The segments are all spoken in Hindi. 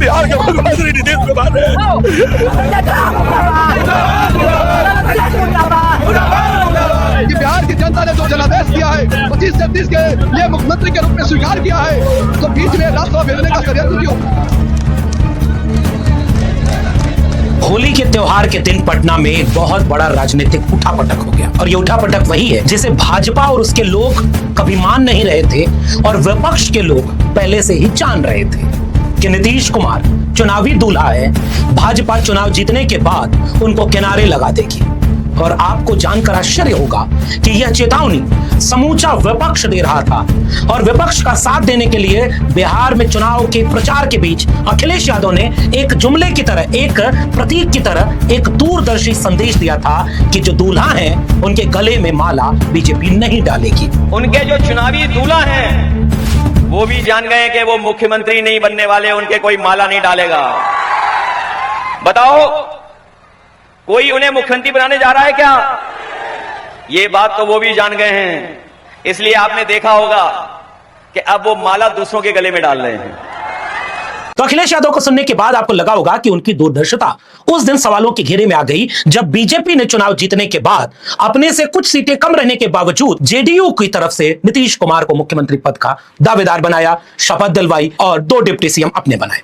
बिहार के मुख्यमंत्री नीतीश कुमार है। बिहार की जनता ने जो जनादेश किया है 25-36 के लिए मुख्यमंत्री के रूप में स्वीकार किया है, तो बीच में राज्यसभा भेजने का षड्यंत्र क्यों? होली के त्योहार के दिन पटना में एक बहुत बड़ा राजनीतिक उठापटक हो गया और ये उठापटक वही है जिसे भाजपा और उसके लोग कभी मान नहीं रहे थे और विपक्ष के लोग पहले से ही जान रहे थे कि नीतीश कुमार चुनावी दूल्हा है। भाजपा चुनाव जीतने के बाद उनको किनारे लगा देगी और आपको जानकर आश्चर्य होगा कि यह चेतावनी समूचा विपक्ष दे रहा था और विपक्ष का साथ देने के लिए बिहार में चुनाव के प्रचार के बीच अखिलेश यादव ने एक जुमले की तरह, एक प्रतीक की तरह एक दूरदर्शी संदेश दिया था कि जो दूल्हा हैं उनके गले में माला बीजेपी नहीं डालेगी। उनके जो चुनावी दूल्हा हैं वो भी जान गए कि वो मुख्यमंत्री नहीं बनने वाले, उनके कोई माला नहीं डालेगा। बताओ कोई उन्हें मुख्यमंत्री बनाने जा रहा है क्या? ये बात तो वो भी जान गए हैं, इसलिए आपने देखा होगा कि अब वो माला दूसरों के गले में डाल रहे हैं। तो अखिलेश यादव को सुनने के बाद आपको लगा होगा कि उनकी दूरदर्शिता उस दिन सवालों के घेरे में आ गई जब बीजेपी ने चुनाव जीतने के बाद अपने से कुछ सीटें कम रहने के बावजूद जेडीयू की तरफ से नीतीश कुमार को मुख्यमंत्री पद का दावेदार बनाया, शपथ दिलवाई और 2 डिप्टी सीएम अपने बनाए।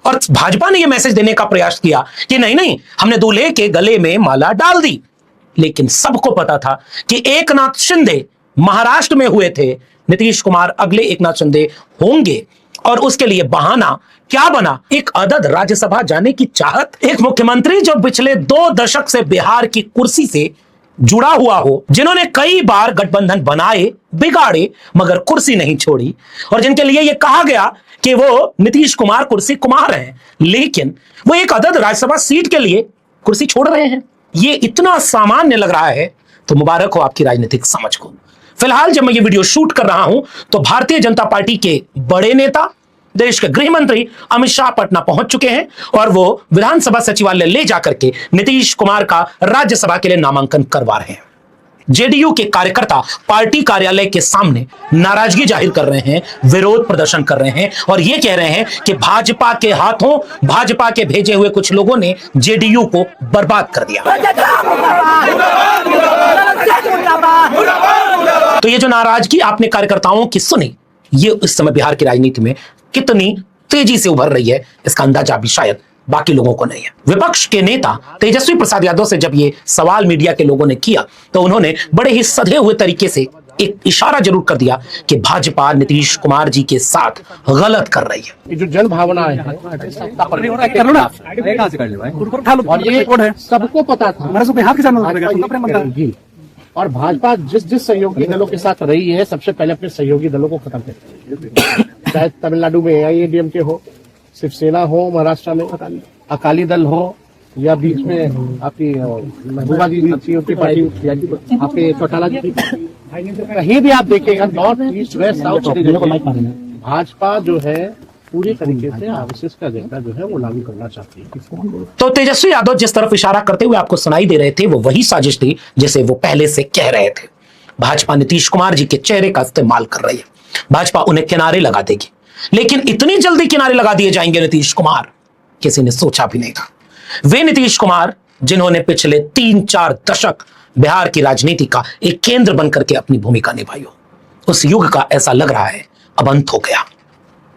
और भाजपा ने यह मैसेज देने का प्रयास किया कि नहीं नहीं, हमने दूल्हे के गले में माला डाल दी। लेकिन सबको पता था कि एकनाथ शिंदे महाराष्ट्र में हुए थे, नीतीश कुमार अगले एकनाथ शिंदे होंगे और उसके लिए बहाना क्या बना? एक अदद राज्यसभा जाने की चाहत। एक मुख्यमंत्री जो पिछले 2 दशक से बिहार की कुर्सी से जुड़ा हुआ हो, जिन्होंने कई बार गठबंधन बनाए, बिगाड़े, मगर कुर्सी नहीं छोड़ी और जिनके लिए यह कहा गया कि वो नीतीश कुमार कुर्सी कुमार हैं, लेकिन वो एक अदद राज्यसभा सीट के लिए कुर्सी छोड़ रहे हैं। ये इतना सामान्य लग रहा है तो मुबारक हो आपकी राजनीतिक समझ को। फिलहाल जब मैं ये वीडियो शूट कर रहा हूं तो भारतीय जनता पार्टी के बड़े नेता, देश के गृह मंत्री अमित शाह पटना पहुंच चुके हैं और वो विधानसभा सचिवालय ले जाकर के नीतीश कुमार का राज्यसभा के लिए नामांकन करवा रहे हैं। जेडीयू के कार्यकर्ता पार्टी कार्यालय के सामने नाराजगी जाहिर कर रहे हैं, विरोध प्रदर्शन कर रहे हैं और ये कह रहे हैं कि भाजपा के हाथों, भाजपा के भेजे हुए कुछ लोगों ने जेडीयू को बर्बाद कर दिया। तो ये जो नाराजगी आपने कार्यकर्ताओं की सुनी, ये इस समय बिहार की राजनीति में कितनी तेजी से उभर रही है इसका अंदाजा भी शायद बाकी लोगों को नहीं है। विपक्ष के नेता तेजस्वी प्रसाद यादव से जब ये सवाल मीडिया के लोगों ने किया तो उन्होंने बड़े ही सधे हुए तरीके से एक इशारा जरूर कर दिया कि भाजपा नीतीश कुमार जी के साथ गलत कर रही है। ये जो जन भावना है सबको पता था और भाजपा जिस सहयोगी दलों के साथ रही है, सबसे पहले अपने सहयोगी दलों को खत्म कर, चाहे तमिलनाडु में AIADMK हो, शिवसेना हो, महाराष्ट्र में अकाली दल हो या बीच में आपकी महबूबा जी की पार्टी, आपके चौटाला जी, कहीं भी आप देखेगा north east west south, Bhajpa जो है पूरी तरीके से आरएसएस का एजेंडा जो है वो लागू करना चाहती है। तो तेजस्वी यादव जिस तरफ इशारा करते हुए आपको सुनाई दे रहे थे वो वही साजिश थी जिसे वो पहले से कह रहे थे। भाजपा नीतीश कुमार जी के चेहरे का इस्तेमाल कर रही है, भाजपा उन्हें किनारे लगा देगी, लेकिन इतनी जल्दी किनारे लगा दिए जाएंगे नीतीश कुमार, किसी ने सोचा भी नहीं था। वे नीतीश कुमार जिन्होंने पिछले 3-4 दशक बिहार की राजनीति का एक केंद्र बनकर के अपनी भूमिका निभाई हो, उस युग का ऐसा लग रहा है अब अंत हो गया।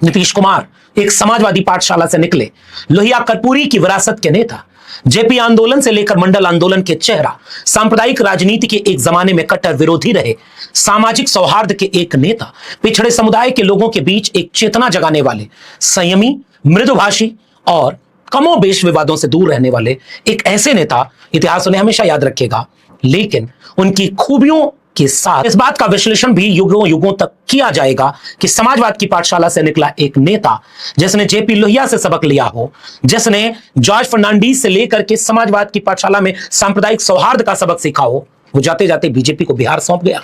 नीतीश कुमार एक समाजवादी पाठशाला से निकले, लोहिया कर्पूरी की विरासत के नेता, जेपी आंदोलन से लेकर मंडल आंदोलन के चेहरा, सांप्रदायिक राजनीति के एक जमाने में कट्टर विरोधी रहे, सामाजिक सौहार्द के एक नेता, पिछड़े समुदाय के लोगों के बीच एक चेतना जगाने वाले, संयमी, मृदुभाषी और कमोबेश विवादों से दूर रहने वाले एक ऐसे नेता इतिहास उन्हें हमेशा याद रखेगा। लेकिन उनकी खूबियों के साथ इस बात का विश्लेषण भी युगों युगों तक किया जाएगा कि समाजवाद की पाठशाला से निकला एक नेता जिसने जेपी लोहिया से सबक लिया हो, जिसने जॉर्ज फर्नांडीज से लेकर के समाजवाद की पाठशाला में सांप्रदायिक सौहार्द का सबक सीखा हो, वो जाते जाते बीजेपी को बिहार सौंप गया।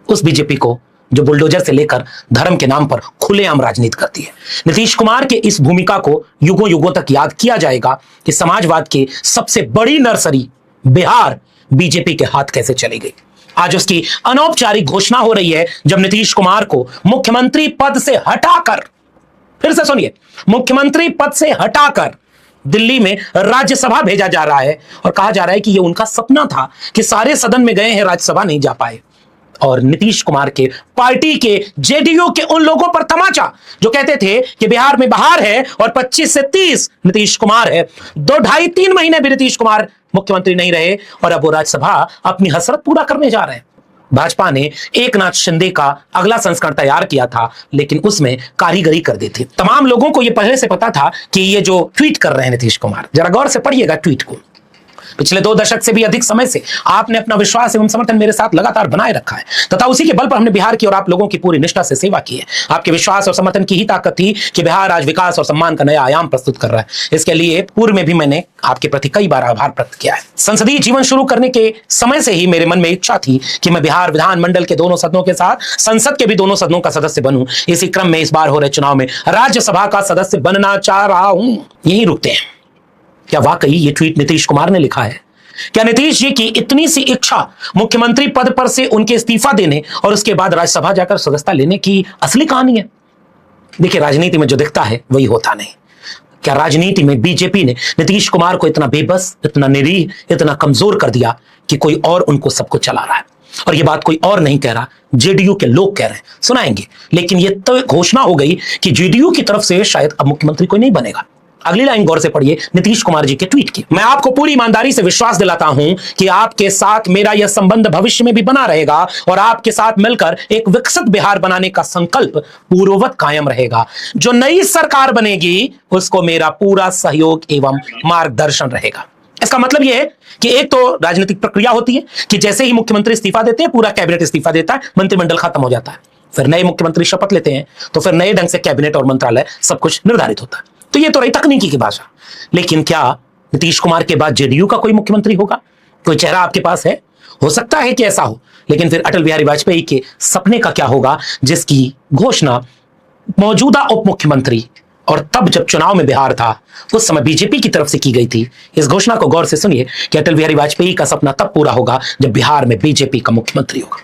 उस बीजेपी को जो बुलडोजर से लेकर धर्म के नाम पर खुलेआम राजनीति करती है। नीतीश कुमार के इस भूमिका को युगों युगों तक याद किया जाएगा कि समाजवाद की सबसे बड़ी नर्सरी बिहार बीजेपी के हाथ कैसे चली गई। आज उसकी अनौपचारिक घोषणा हो रही है जब नीतीश कुमार को मुख्यमंत्री पद से हटाकर फिर से सुनिए, मुख्यमंत्री पद से हटाकर दिल्ली में राज्यसभा भेजा जा रहा है और कहा जा रहा है कि यह उनका सपना था कि सारे सदन में गए हैं, राज्यसभा नहीं जा पाए। और नीतीश कुमार के पार्टी के जेडीयू के उन लोगों पर तमाचा जो कहते थे कि बिहार में बहार है और 25 से 30 नीतीश कुमार है। 2-2.5-3 महीने भी नीतीश कुमार मुख्यमंत्री नहीं रहे और अब वो राज्यसभा अपनी हसरत पूरा करने जा रहे हैं। भाजपा ने एकनाथ शिंदे का अगला संस्करण तैयार किया था, लेकिन उसमें कारीगरी कर दी थी। तमाम लोगों को यह पहले से पता था कि ये जो ट्वीट कर रहे हैं नीतीश कुमार, जरा गौर से पढ़िएगा ट्वीट को। पिछले 2 दशक से भी अधिक समय से आपने अपना विश्वास एवं समर्थन मेरे साथ लगातार बनाए रखा है तथा उसी के बल पर हमने बिहार की और आप लोगों की पूरी निष्ठा से सेवा की है। आपके विश्वास और समर्थन की ही ताकत थी कि बिहार आज विकास और सम्मान का नया आयाम प्रस्तुत कर रहा है। इसके लिए पूर्व में भी मैंने आपके प्रति कई बार आभार व्यक्त किया है। संसदीय जीवन शुरू करने के समय से ही मेरे मन में इच्छा थी कि मैं बिहार विधानमंडल के दोनों सदनों के साथ संसद के भी दोनों सदनों का सदस्य बनूं। इसी क्रम में इस बार हो रहे चुनाव में राज्यसभा का सदस्य बनना चाह रहा हूं। यहीं रुकते हैं। क्या वाकई ये ट्वीट नीतीश कुमार ने लिखा है? क्या नीतीश जी की इतनी सी इच्छा मुख्यमंत्री पद पर से उनके इस्तीफा देने और उसके बाद राज्यसभा जाकर सदस्यता लेने की असली कहानी है? देखिए, राजनीति में जो दिखता है वही होता नहीं। क्या राजनीति में बीजेपी ने नीतीश कुमार को इतना बेबस, इतना निरीह, इतना कमजोर कर दिया कि कोई और उनको सब कुछ चला रहा है? और ये बात कोई और नहीं कह रहा, जेडीयू के लोग कह रहे हैं, सुनाएंगे। लेकिन ये तो घोषणा हो गई कि जेडीयू की तरफ से शायद अब मुख्यमंत्री कोई नहीं बनेगा। अगली लाइन गौर से पढ़िए नीतीश कुमार जी के ट्वीट की। मैं आपको पूरी ईमानदारी से विश्वास दिलाता हूं कि आपके साथ मेरा यह संबंध भविष्य में भी बना रहेगा और आपके साथ मिलकर एक विकसित बिहार बनाने का संकल्प पूर्ववत कायम रहेगा। जो नई सरकार बनेगी उसको मेरा पूरा सहयोग एवं मार्गदर्शन रहेगा। इसका मतलब यह है कि एक तो राजनीतिक प्रक्रिया होती है कि जैसे ही मुख्यमंत्री इस्तीफा देते हैं, पूरा कैबिनेट इस्तीफा देता है, मंत्रिमंडल खत्म हो जाता है, फिर नए मुख्यमंत्री शपथ लेते हैं, तो फिर नए ढंग से कैबिनेट और मंत्रालय सब कुछ निर्धारित होता है। तो ये तो रही तकनीकी की भाषा। लेकिन क्या नीतीश कुमार के बाद जेडीयू का कोई मुख्यमंत्री होगा? कोई चेहरा आपके पास है? हो सकता है कि ऐसा हो, लेकिन फिर अटल बिहारी वाजपेयी के सपने का क्या होगा, जिसकी घोषणा मौजूदा उप मुख्यमंत्री और तब जब चुनाव में बिहार था उस समय बीजेपी की तरफ से की गई थी। इस घोषणा को गौर से सुनिए कि अटल बिहारी वाजपेयी का सपना तब पूरा होगा जब बिहार में बीजेपी का मुख्यमंत्री होगा।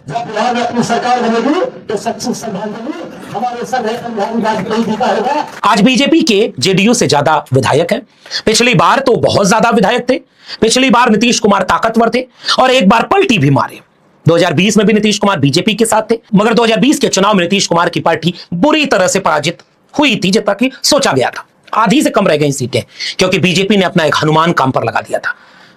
जब बिहार में अपनी सरकार बनेगी तो सच्ची श्रद्धांजलि हमारे सर वाजपेयी जी का होगा। आज बीजेपी के जेडीयू से ज्यादा विधायक हैं। पिछली बार तो बहुत ज्यादा विधायक थे। पिछली बार नीतीश कुमार ताकतवर थे और एक बार पलटी भी मारे। 2020 में भी नीतीश कुमार बीजेपी के साथ थे, मगर 2020 के चुनाव में नीतीश कुमार की पार्टी बुरी तरह से पराजित हुई थी, जितना कि सोचा गया था। आधी से कम रह गई सीटें, क्योंकि बीजेपी ने अपना एक हनुमान काम पर लगा दिया था,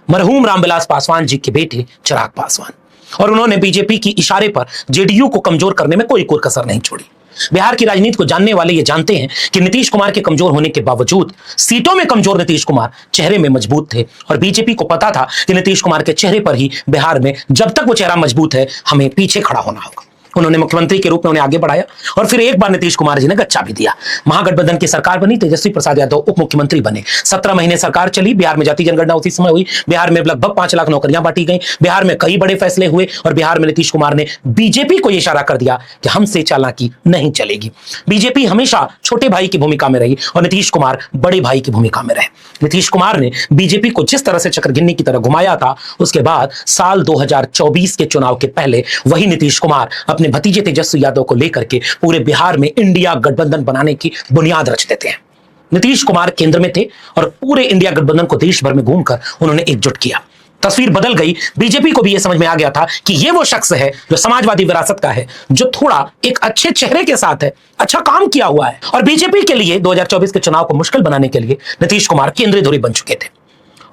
मरहूम रामविलास पासवान जी के बेटे चिराग पासवान, और उन्होंने बीजेपी की इशारे पर जेडीयू को कमजोर करने में कोई कसर नहीं छोड़ी। बिहार की राजनीति को जानने वाले ये जानते हैं कि नीतीश कुमार के कमजोर होने के बावजूद सीटों में कमजोर नीतीश कुमार चेहरे में मजबूत थे, और बीजेपी को पता था कि नीतीश कुमार के चेहरे पर ही बिहार में जब तक वो चेहरा मजबूत है हमें पीछे खड़ा होना होगा। उन्होंने मुख्यमंत्री के रूप में उन्हें आगे बढ़ाया और फिर एक बार नीतीश कुमार जी ने गच्चा भी दिया। महागठबंधन की सरकार बनी, तेजस्वी प्रसाद यादव उप मुख्यमंत्री बने। 17 महीने सरकार चली। बिहार में जाति जनगणना उसी समय हुई। बिहार में लगभग 5 लाख नौकरियां बांटी गई। बिहार में कई बड़े फैसले हुए और बिहार में नीतीश कुमार ने बीजेपी को यह इशारा कर दिया कि हमसे चालाकी नहीं चलेगी। बीजेपी हमेशा छोटे भाई की भूमिका में रही और नीतीश कुमार बड़े भाई की भूमिका में रहे। नीतीश कुमार ने बीजेपी को जिस तरह से चक्रगिन्नी की तरह घुमाया था, उसके बाद साल 2024 के चुनाव के पहले वही नीतीश कुमार अपने भतीजे तेजस्वी यादव को लेकर के पूरे बिहार में इंडिया गठबंधन बनाने की बुनियाद रच देते हैं। नीतीश कुमार केंद्र में थे और पूरे इंडिया गठबंधन को देश भर में घूमकर उन्होंने एकजुट किया। तस्वीर बदल गई। बीजेपी को भी यह समझ में आ गया था कि यह वो शख्स है जो समाजवादी विरासत का है, जो थोड़ा एक अच्छे चेहरे के साथ है, अच्छा काम किया हुआ है। और बीजेपी के लिए 2024 के चुनाव को मुश्किल बनाने के लिए नीतीश कुमार केंद्रीय धुरी बन चुके थे।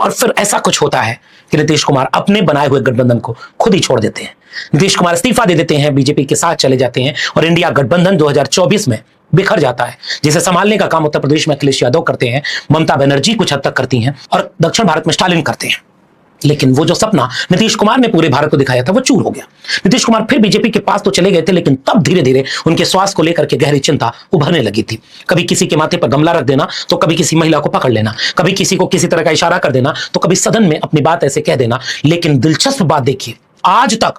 और फिर ऐसा कुछ होता है कि नीतीश कुमार अपने बनाए हुए गठबंधन को खुद ही छोड़ देते हैं। नीतीश कुमार इस्तीफा दे देते हैं, बीजेपी के साथ चले जाते हैं और इंडिया गठबंधन 2024 में बिखर जाता है, जिसे संभालने का काम उत्तर प्रदेश में अखिलेश यादव करते हैं, ममता बनर्जी कुछ हद तक करती हैं और दक्षिण भारत में स्टालिन करते हैं। लेकिन वो जो सपना नीतीश कुमार ने पूरे भारत को दिखाया था वो चूर हो गया। नीतीश कुमार फिर बीजेपी के पास तो चले गए थे, लेकिन तब धीरे धीरे उनके स्वास्थ्य को लेकर के गहरी चिंता उभरने लगी थी। कभी किसी के माथे पर गमला रख देना, तो कभी किसी महिला को पकड़ लेना, कभी किसी को किसी तरह का इशारा कर देना, तो कभी सदन में अपनी बात ऐसे कह देना। लेकिन दिलचस्प बात देखिए, आज तक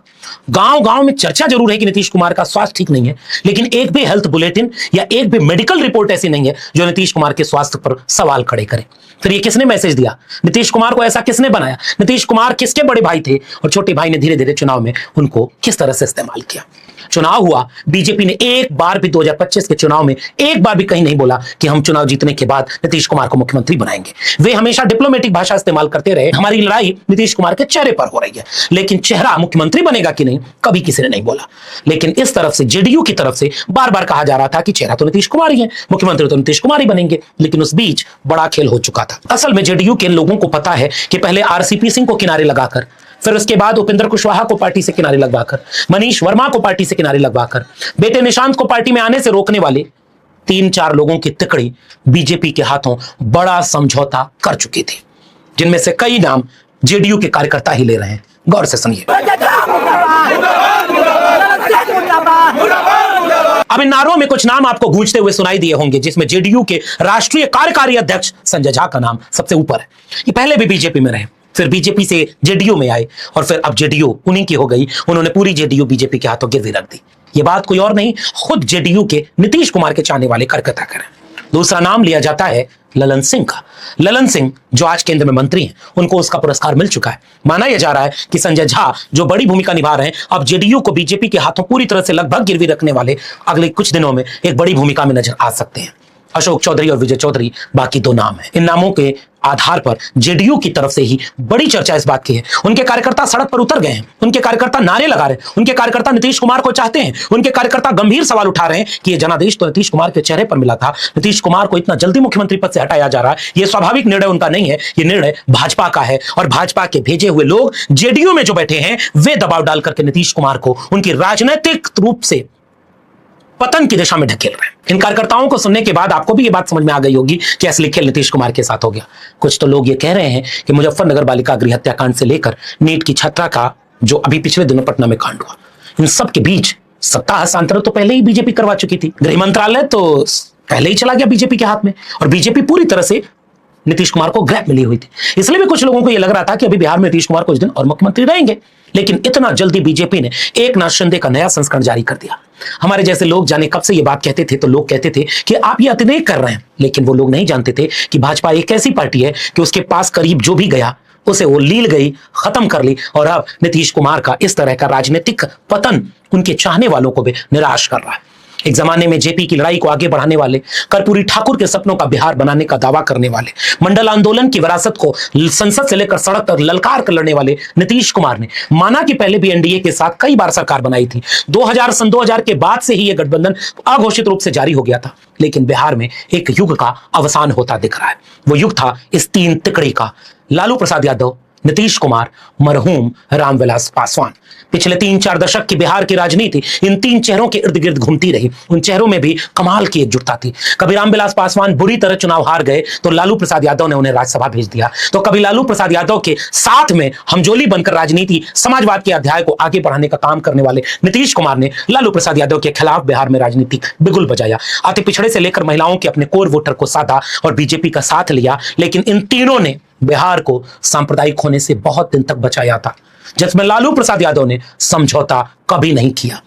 गांव-गांव में चर्चा जरूर है कि नीतीश कुमार का स्वास्थ्य ठीक नहीं है, लेकिन एक भी हेल्थ बुलेटिन या एक भी मेडिकल रिपोर्ट ऐसी नहीं है जो नीतीश कुमार के स्वास्थ्य पर सवाल खड़े करे। फिर ये किसने मैसेज दिया? नीतीश कुमार को ऐसा किसने बनाया? नीतीश कुमार किसके बड़े भाई थे और छोटे भाई ने धीरे धीरे चुनाव में उनको किस तरह से इस्तेमाल किया? चुनाव हुआ, बीजेपी ने एक बार भी 2025 के चुनाव में एक बार भी कहीं नहीं बोला कि हम चुनाव जीतने के बाद नीतीश कुमार को मुख्यमंत्री बनाएंगे। वे हमेशा डिप्लोमेटिक भाषा इस्तेमाल करते रहे। हमारी लड़ाई नीतीश कुमार के चेहरे पर हो रही है, लेकिन चेहरा मुख्यमंत्री बनेगा कि नहीं कभी किसी ने नहीं बोला। लेकिन इस तरफ से जेडीयू की तरफ से बार बार कहा जा रहा था कि चेहरा तो नीतीश कुमार ही है, मुख्यमंत्री तो नीतीश कुमार ही बनेंगे। लेकिन उस बीच बड़ा खेल हो चुका था। असल में जेडीयू के लोगों को पता है कि पहले आरसीपी सिंह को किनारे लगाकर, फिर उसके बाद उपेंद्र कुशवाहा को पार्टी से किनारे लगवाकर, मनीष वर्मा को पार्टी से किनारे लगवाकर, बेटे निशांत को पार्टी में आने से रोकने वाले 3-4 लोगों की तिकड़ी बीजेपी के हाथों बड़ा समझौता कर चुकी थी, जिनमें से कई नाम जेडीयू के कार्यकर्ता ही ले रहे हैं। गौर से सुनिए। अब इन नारों में कुछ नाम आपको गूंजते हुए सुनाई दिए होंगे, जिसमें जेडीयू के राष्ट्रीय कार्यकारी अध्यक्ष संजय झा का नाम सबसे ऊपर है। ये पहले भी बीजेपी में रहे, फिर बीजेपी से जेडीयू में आए और फिर अब जेडीयू उन्हीं की हो गई। उन्होंने पूरी जेडीयू बीजेपी के हाथों गिरवी रख दी। ये बात कोई और नहीं, खुद जेडीयू के नीतीश कुमार के चाहने वाले कार्यकर्ता करें। दूसरा नाम लिया जाता है ललन सिंह का। ललन सिंह जो आज केंद्र में मंत्री हैं, उनको उसका पुरस्कार मिल चुका है। माना यह जा रहा है कि संजय झा जो बड़ी भूमिका निभा रहे हैं, अब जेडीयू को बीजेपी के हाथों पूरी तरह से लगभग गिरवी रखने वाले अगले कुछ दिनों में एक बड़ी भूमिका में नजर आ सकते हैं। अशोक चौधरी और विजय चौधरी बाकी 2 नाम हैं। इन नामों के आधार पर जेडीयू की तरफ से ही बड़ी चर्चा इस बात की है। उनके कार्यकर्ता सड़क पर उतर गए हैं, उनके कार्यकर्ता नारे लगा रहे हैं, उनके कार्यकर्ता नीतीश कुमार को चाहते हैं, उनके कार्यकर्ता गंभीर सवाल उठा रहे हैं कि यह जनादेश तो नीतीश कुमार के चेहरे पर मिला था, नीतीश कुमार को इतना जल्दी मुख्यमंत्री पद से हटाया जा रहा है, यह स्वाभाविक निर्णय उनका नहीं है, यह निर्णय भाजपा का है। और भाजपा के भेजे हुए लोग जेडीयू में जो बैठे हैं, वे दबाव डाल करके नीतीश कुमार को उनकी राजनीतिक रूप से पतन की दिशा में ढकेल रहे हैं। इन कार्यकर्ताओं को सुनने के बाद आपको भी ये बात समझ में आ गई होगी कि असली खेल नीतीश कुमार के साथ हो गया। कुछ तो लोग ये कह रहे हैं कि मुजफ्फरनगर बालिका गृह हत्याकांड से लेकर नीट की छात्रा का जो अभी पिछले दिनों पटना में कांड हुआ, इन सब के बीच सत्ता हस्तांतरण तो पहले ही बीजेपी करवा चुकी थी। गृह मंत्रालय तो पहले ही चला गया बीजेपी के हाथ में, और बीजेपी पूरी तरह से नीतीश कुमार को ग्रैब मिली हुई थी। इसलिए भी कुछ लोगों को यह लग रहा था कि अभी बिहार में नीतीश कुमार कुछ दिन और मुख्यमंत्री रहेंगे। लेकिन इतना जल्दी बीजेपी ने एकनाथ शिंदे का नया संस्करण जारी कर दिया। हमारे जैसे लोग जाने कब से ये बात कहते थे, तो लोग कहते थे कि आप ये अतिरेक कर रहे हैं, लेकिन वो लोग नहीं जानते थे कि भाजपा एक ऐसी पार्टी है कि उसके पास करीब जो भी गया उसे वो लील गई, खत्म कर ली। और अब नीतीश कुमार का इस तरह का राजनीतिक पतन उनके चाहने वालों को भी निराश कर रहा है। एक जमाने में जेपी की लड़ाई को आगे बढ़ाने वाले, कर्पूरी ठाकुर के सपनों का बिहार बनाने का दावा करने वाले, मंडल आंदोलन की विरासत को संसद से लेकर सड़क तक ललकार कर लड़ने वाले नीतीश कुमार ने माना कि पहले भी एनडीए के साथ कई बार सरकार बनाई थी। 2000 के बाद से ही यह गठबंधन अघोषित रूप से जारी हो गया था। लेकिन बिहार में एक युग का अवसान होता दिख रहा है। वो युग था इस 3 तिकड़ी का, लालू प्रसाद यादव, नीतीश कुमार, मरहूम रामविलास पासवान। पिछले 3-4 दशक की बिहार की राजनीति इन 3 चेहरों के इर्द गिर्द घूमती रही। उन चेहरों में भी कमाल की एकजुटता थी। कभी रामविलास पासवान बुरी तरह चुनाव हार गए तो लालू प्रसाद यादव ने उन्हें राज्यसभा भेज दिया, तो कभी लालू प्रसाद यादव के साथ में हमजोली बनकर राजनीति समाजवाद के अध्याय को आगे बढ़ाने का काम करने वाले नीतीश कुमार ने लालू प्रसाद यादव के खिलाफ बिहार में राजनीतिक बिगुल बजाया। अति पिछड़े से लेकर महिलाओं के अपने कोर वोटर को साधा और बीजेपी का साथ लिया। लेकिन इन तीनों ने बिहार को सांप्रदायिक होने से बहुत दिन तक बचाया था, जिसमें लालू प्रसाद यादव ने समझौता कभी नहीं किया।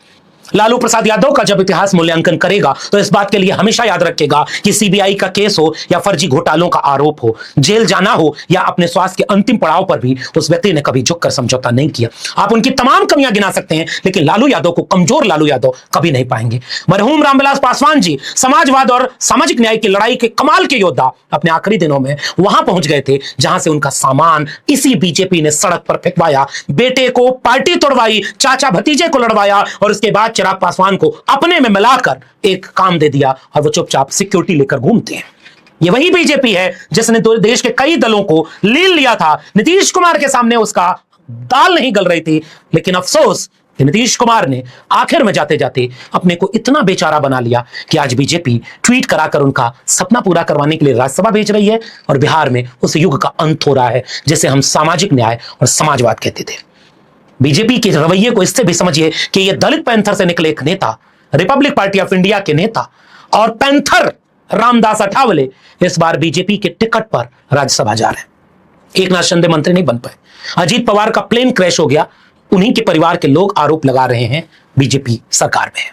लालू प्रसाद यादव का जब इतिहास मूल्यांकन करेगा तो इस बात के लिए हमेशा याद रखेगा कि सीबीआई का केस हो या फर्जी घोटालों का आरोप हो, जेल जाना हो या अपने स्वास्थ्य के अंतिम पड़ाव पर भी उस व्यक्ति ने कभी झुककर समझौता नहीं किया। आप उनकी तमाम कमियां गिना सकते हैं, लेकिन लालू यादव को कमजोर लालू यादव कभी नहीं पाएंगे। मरहूम रामविलास पासवान जी समाजवाद और सामाजिक न्याय की लड़ाई के कमाल के योद्धा अपने आखिरी दिनों में वहां पहुंच गए थे जहां से उनका सामान इसी बीजेपी ने सड़क पर फेंकवाया। बेटे को पार्टी तोड़वाई, चाचा भतीजे को लड़वाया और उसके बाद चिराग पासवान को अपने में मिलाकर एक काम दे दिया और वो चुपचाप सिक्योरिटी लेकर घूमते हैं। ये वही बीजेपी है जिसने देश के कई दलों को लील लिया था। नीतीश कुमार के सामने उसका दाल नहीं गल रही थी, लेकिन अफसोस कि नीतीश कुमार ने आखिर में जाते जाते अपने को इतना बेचारा बना लिया कि आज बीजेपी ट्वीट कराकर उनका सपना पूरा करवाने के लिए राज्यसभा भेज रही है और बिहार में उस युग का अंत हो रहा है जिसे हम सामाजिक न्याय और समाजवाद कहते थे। बीजेपी के रवैये को इससे भी समझिए कि यह दलित पैंथर से निकले एक नेता, रिपब्लिक पार्टी ऑफ इंडिया के नेता और पैंथर रामदास अठावले इस बार बीजेपी के टिकट पर राज्यसभा जा रहे हैं। एकनाथ शिंदे मंत्री नहीं बन पाए, अजीत पवार का प्लेन क्रैश हो गया, उन्हीं के परिवार के लोग आरोप लगा रहे हैं बीजेपी सरकार में है।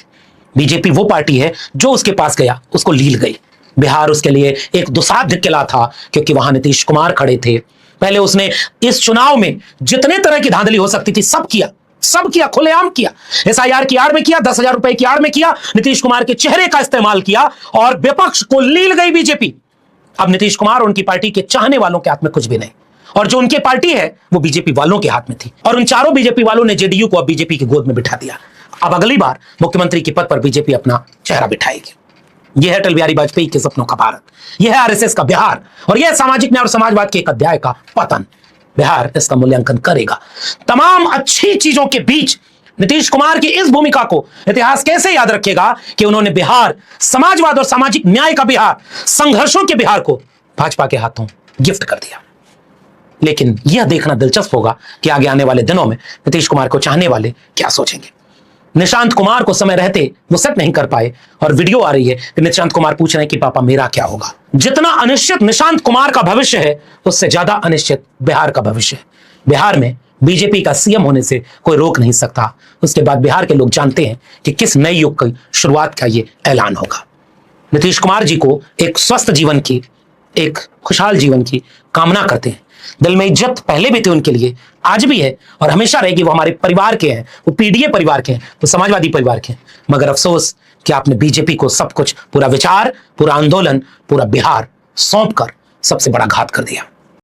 बीजेपी वो पार्टी है जो उसके पास गया उसको लील गई। बिहार उसके लिए एक दुसाध्य किला था क्योंकि वहां नीतीश कुमार खड़े थे। पहले उसने इस चुनाव में जितने तरह की धांधली हो सकती थी सब किया, सब किया, खुलेआम किया। SIR की आड़ में किया, 10,000 रुपए की आड़ में किया, नीतीश कुमार के चेहरे का इस्तेमाल किया और विपक्ष को लील गई बीजेपी। अब नीतीश कुमार और उनकी पार्टी के चाहने वालों के हाथ में कुछ भी नहीं, और जो उनकी पार्टी है वो बीजेपी वालों के हाथ में थी, और उन चारों बीजेपी वालों ने JDU को अब बीजेपी की गोद में बिठा दिया। अब अगली बार मुख्यमंत्री के पद पर बीजेपी अपना चेहरा बिठाएगी। यह है अटल बिहारी वाजपेयी के सपनों का भारत, यह है RSS का बिहार, और यह सामाजिक न्याय और समाजवाद के एक अध्याय का पतन। बिहार इसका मूल्यांकन करेगा। तमाम अच्छी चीजों के बीच नीतीश कुमार की इस भूमिका को इतिहास कैसे याद रखेगा कि उन्होंने बिहार, समाजवाद और सामाजिक न्याय का बिहार, संघर्षों के बिहार को भाजपा के हाथों गिफ्ट कर दिया। लेकिन यह देखना दिलचस्प होगा कि आगे आने वाले दिनों में नीतीश कुमार को चाहने वाले क्या सोचेंगे। निशांत कुमार को समय रहते वो सेट नहीं कर पाए, और वीडियो आ रही है कि निशांत कुमार पूछ रहे हैं कि पापा मेरा क्या होगा। जितना अनिश्चित निशांत कुमार का भविष्य है, उससे ज्यादा अनिश्चित बिहार का भविष्य है। बिहार में बीजेपी का CM होने से कोई रोक नहीं सकता। उसके बाद बिहार के लोग जानते हैं कि किस नए युग की शुरुआत का ये ऐलान होगा। नीतीश कुमार जी को एक स्वस्थ जीवन की, एक खुशहाल जीवन की कामना करते हैं। दिल में इज्जत पहले भी थी उनके लिए, आज भी है और हमेशा रहेगी। वो हमारे परिवार के हैं, वो PDA परिवार के हैं, वो समाजवादी परिवार के हैं। मगर अफसोस कि आपने बीजेपी को सब कुछ, पूरा विचार, पूरा आंदोलन, पूरा बिहार सौंप कर सबसे बड़ा घात कर दिया।